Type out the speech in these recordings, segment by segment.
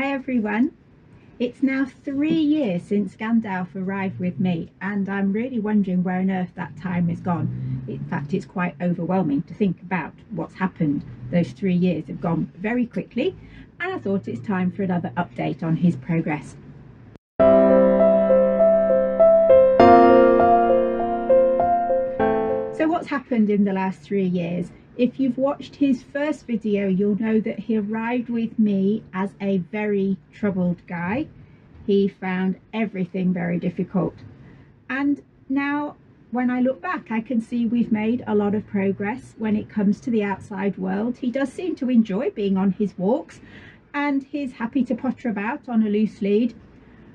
Hi everyone. It's now 3 years since Gandalf arrived with me, and I'm really wondering where on earth that time has gone. In fact, it's quite overwhelming to think about what's happened. Those 3 years have gone very quickly, and I thought it's time for another update on his progress. So what's happened in the last 3 years? If you've watched his first video, you'll know that he arrived with me as a very troubled guy. He found everything very difficult. And now when I look back, I can see we've made a lot of progress when it comes to the outside world. He does seem to enjoy being on his walks, and he's happy to potter about on a loose lead.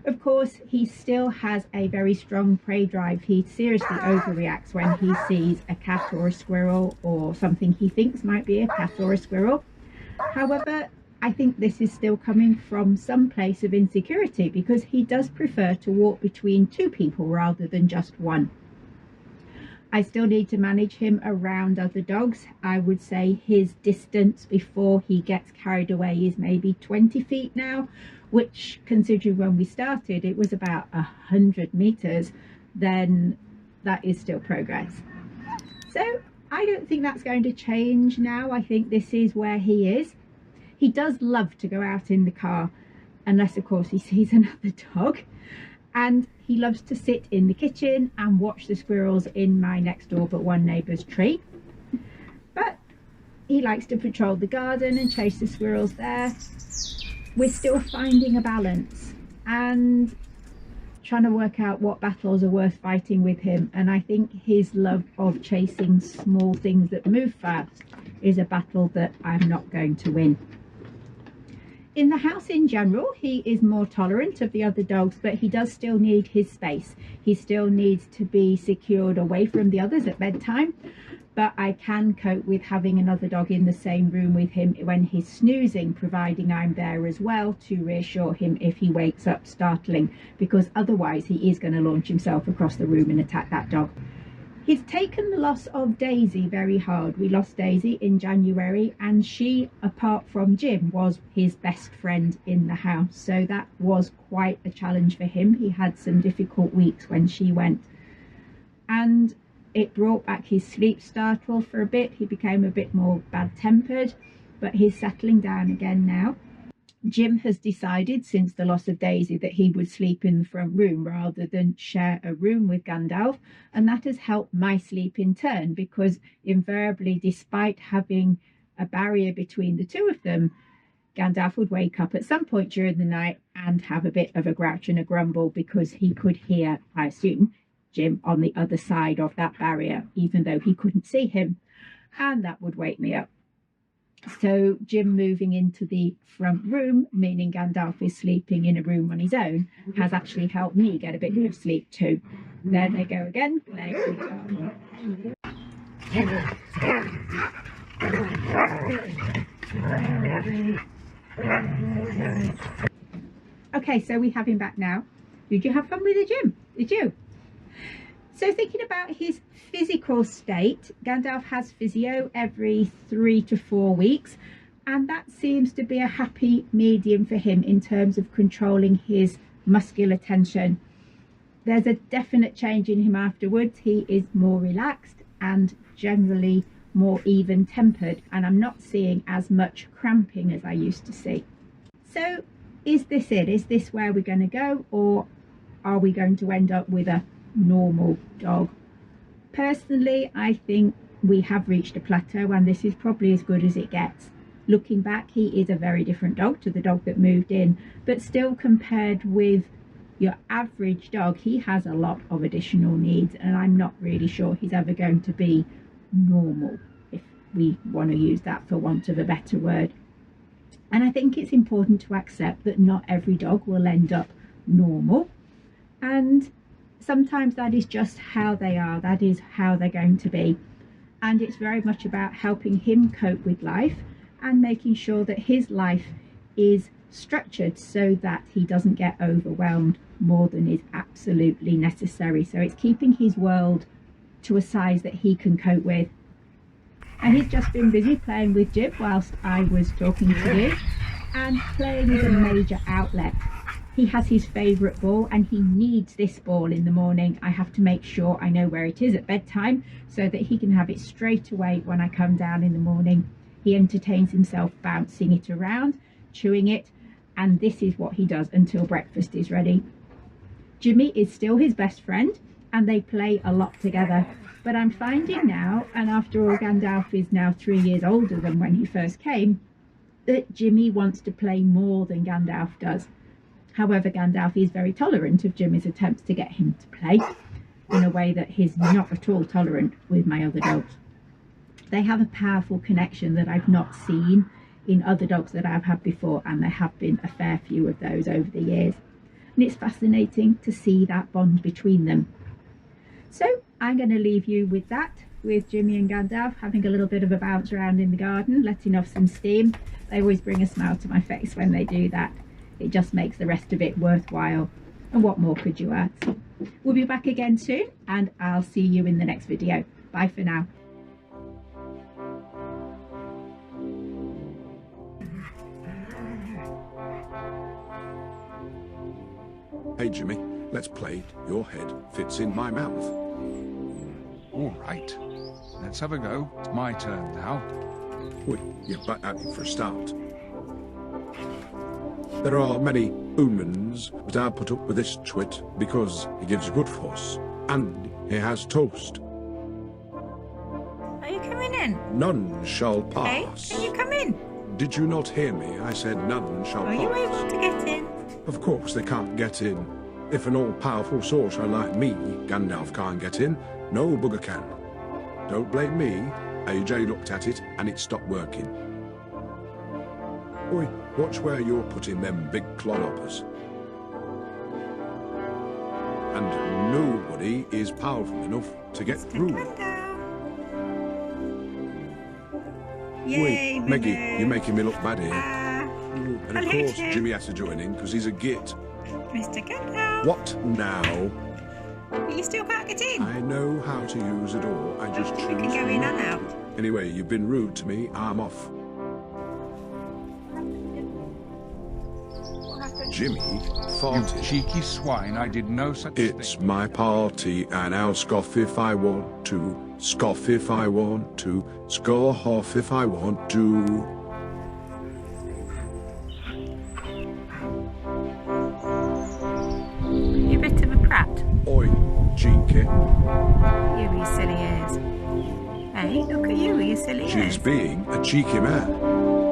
Of course, he still has a very strong prey drive. He seriously overreacts when he sees a cat or a squirrel or something he thinks might be a cat or a squirrel. However, I think this is still coming from some place of insecurity, because he does prefer to walk between two people rather than just one. I still need to manage him around other dogs. I would say his distance before he gets carried away is maybe 20 feet now, which, considering when we started it was about 100 meters, then that is still progress. So I don't think that's going to change now. I think this is where he is. He does love to go out in the car, unless of course he sees another dog, and he loves to sit in the kitchen and watch the squirrels in my next door but one neighbour's tree. But he likes to patrol the garden and chase the squirrels there. We're still finding a balance and trying to work out what battles are worth fighting with him, and I think his love of chasing small things that move fast is a battle that I'm not going to win. In the house in general, he is more tolerant of the other dogs, but he does still need his space. He still needs to be secured away from the others at bedtime, but I can cope with having another dog in the same room with him when he's snoozing, providing I'm there as well to reassure him if he wakes up startling, because otherwise he is going to launch himself across the room and attack that dog. He's taken the loss of Daisy very hard. We lost Daisy in January, and she, apart from Jim, was his best friend in the house. So that was quite a challenge for him. He had some difficult weeks when she went. And it brought back his sleep startle for a bit. He became a bit more bad-tempered, but he's settling down again now. Jim has decided since the loss of Daisy that he would sleep in the front room rather than share a room with Gandalf, and that has helped my sleep in turn, because invariably, despite having a barrier between the two of them, Gandalf would wake up at some point during the night and have a bit of a grouch and a grumble because he could hear, I assume, Jim on the other side of that barrier, even though he couldn't see him, and that would wake me up. So Jim moving into the front room, meaning Gandalf is sleeping in a room on his own, has actually helped me get a bit of sleep too. There they go again, playing with the dog. Okay, so we have him back now. Did you have fun with the Jim? Did you? So thinking about his physical state, Gandalf has physio every 3 to 4 weeks, and that seems to be a happy medium for him in terms of controlling his muscular tension. There's a definite change in him afterwards. He is more relaxed and generally more even-tempered, and I'm not seeing as much cramping as I used to see. So is this it? Is this where we're going to go, or are we going to end up with a normal dog? Personally, I think we have reached a plateau, and this is probably as good as it gets. Looking back, he is a very different dog to the dog that moved in, but still, compared with your average dog, he has a lot of additional needs, and I'm not really sure he's ever going to be normal, if we want to use that for want of a better word. And I think it's important to accept that not every dog will end up normal, and sometimes that is just how they are. That is how they're going to be, and it's very much about helping him cope with life and making sure that his life is structured so that he doesn't get overwhelmed more than is absolutely necessary. So it's keeping his world to a size that he can cope with. And he's just been busy playing with Jib whilst I was talking to you. and playing is a major outlet. He has his favourite ball and he needs this ball in the morning. I have to make sure I know where it is at bedtime so that he can have it straight away when I come down in the morning. He entertains himself bouncing it around, chewing it, and this is what he does until breakfast is ready. Jimmy is still his best friend and they play a lot together. But I'm finding now, and after all Gandalf is now 3 years older than when he first came, that Jimmy wants to play more than Gandalf does. However, Gandalf is very tolerant of Jimmy's attempts to get him to play in a way that he's not at all tolerant with my other dogs. They have a powerful connection that I've not seen in other dogs that I've had before, and there have been a fair few of those over the years. And it's fascinating to see that bond between them. So I'm going to leave you with that, with Jimmy and Gandalf having a little bit of a bounce around in the garden, letting off some steam. They always bring a smile to my face when they do that. It just makes the rest of it worthwhile. And what more could you ask? We'll be back again soon, and I'll see you in the next video. Bye for now. Hey Jimmy, let's play Your Head Fits in My Mouth. All right, let's have a go. It's my turn now. Well, you're back at it for a start. There are many humans, but I put up with this twit because he gives good fuss and he has toast. Are you coming in? None shall Hey, pass. can you come in? Did you not hear me? I said none shall Are pass. you able to get in? Of course they can't get in. If an all-powerful sorcerer like me, Gandalf, can't get in, no bugger can. Don't blame me. AJ looked at it and it stopped working. Oi, watch where you're putting them big clodhoppers. And nobody is powerful enough to get through. Yay, Wait, Maggie, Manu. you're making me look bad here. And of hello, course, Jim. Jimmy has to join in because he's a git. Mr. Gandalf. What now? You still can't get in? I know how to use a door. I just choose We can go in not and to. out. Anyway, you've been rude to me. I'm off. What happened? Jimmy You farted. cheeky swine, I did no such It's thing. my party and I'll scoff if I want to. Scoff if I want to. Score off if I want to. You bit of a prat. Oi, cheeky. You with your silly ears. Hey, look at you with your silly She's ears. being a cheeky man.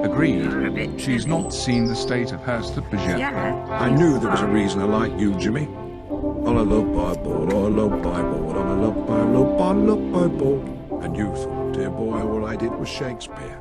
Agreed. You're a bit She's silly. not seen the state of her slippers yet. Yeah. I knew there was a reason I like you, Jimmy. On a love Bible, on a love Bible, on a love Bible, on a love Bible. And you thought, dear boy, all I did was Shakespeare.